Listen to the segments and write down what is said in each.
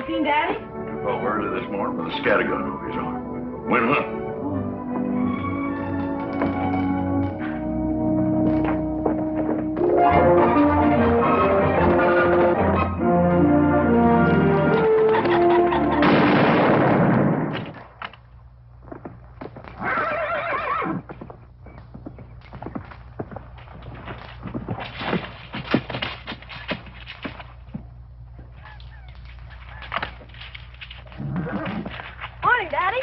seen Daddy? Took over early this morning with a scattergun over his arm. Went hunting. Morning, Daddy.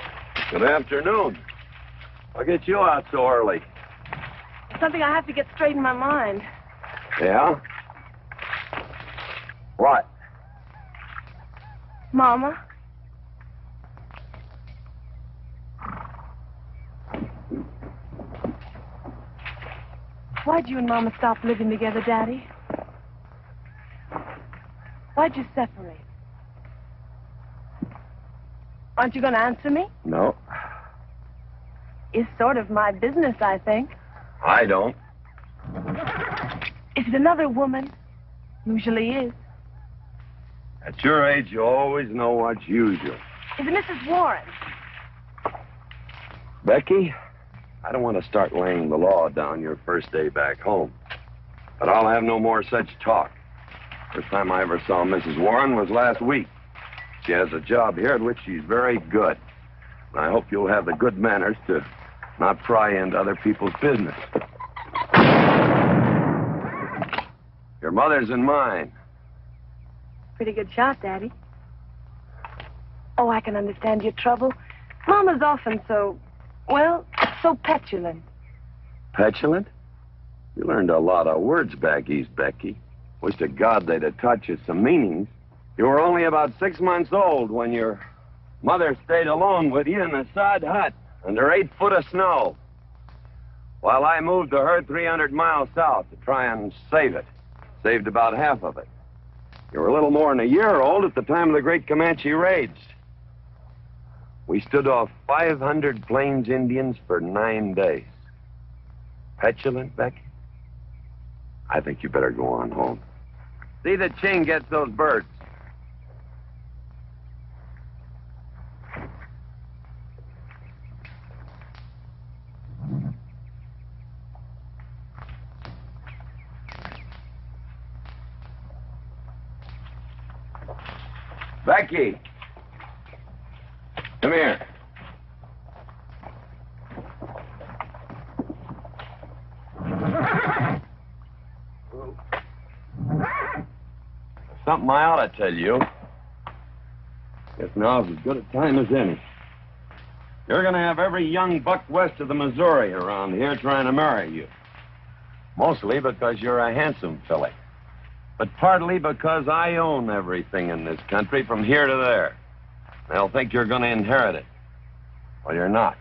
Good afternoon. What gets you out so early? Something I have to get straight in my mind. Yeah? What? Mama. Why'd you and Mama stop living together, Daddy? Why'd you separate? Aren't you going to answer me? No, It's sort of my business, I think. I don't. Is it another woman? Usually is. At your age, you always know what's usual. Is it Mrs. Warren? Becky, I don't want to start laying the law down your first day back home. But I'll have no more such talk. First time I ever saw Mrs. Warren was last week. She has a job here at which she's very good. And I hope you'll have the good manners to not pry into other people's business. Your mother's and mine. Pretty good shot, Daddy. Oh, I can understand your trouble. Mama's often so petulant. Petulant? You learned a lot of words back east, Becky. Wish to God they'd have taught you some meanings. You were only about 6 months old when your mother stayed alone with you in a sod hut under 8 foot of snow, while I moved to her 300 miles south to try and save it. Saved about half of it. You were a little more than a year old at the time of the great Comanche raids. We stood off 500 Plains Indians for 9 days. Petulant, Becky? I think you better go on home. See that Ching gets those birds. Becky! Come here. Something I ought to tell you. Guess now's as good a time as any. You're going to have every young buck west of the Missouri around here trying to marry you. Mostly because you're a handsome filly. But partly because I own everything in this country from here to there. They'll think you're going to inherit it. Well, you're not.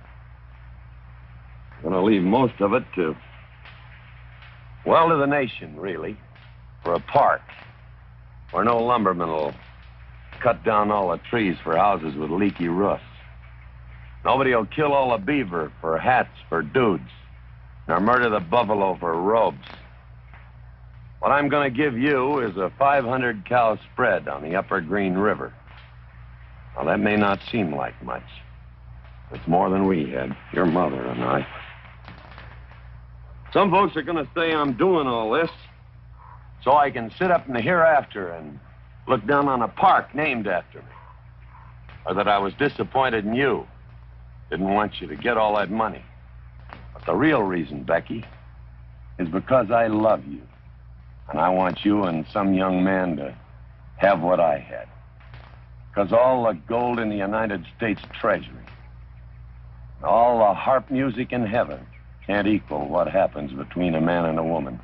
You're going to leave most of it to the nation, really. For a park. Where no lumberman will cut down all the trees for houses with leaky roofs. Nobody will kill all the beaver for hats for dudes, nor murder the buffalo for robes. What I'm going to give you is a 500-cow spread on the upper Green River. Now, that may not seem like much. It's more than we had, your mother and I. Some folks are going to say I'm doing all this so I can sit up in the hereafter and look down on a park named after me. Or that I was disappointed in you. Didn't want you to get all that money. But the real reason, Becky, is because I love you. And I want you and some young man to have what I had. Because all the gold in the United States Treasury, all the harp music in heaven can't equal what happens between a man and a woman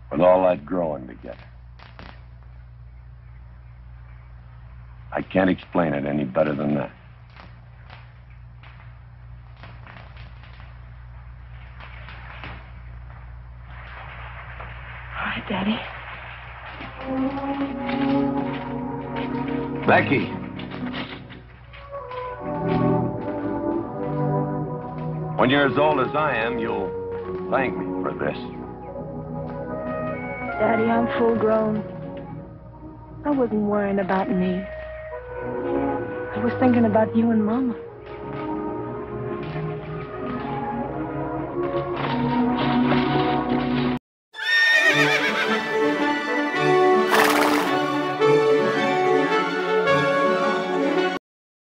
with all that growing together. I can't explain it any better than that. All right, Daddy. Becky. When you're as old as I am, you'll thank me for this. Daddy, I'm full grown. I wasn't worrying about me. thinking about you and Mama.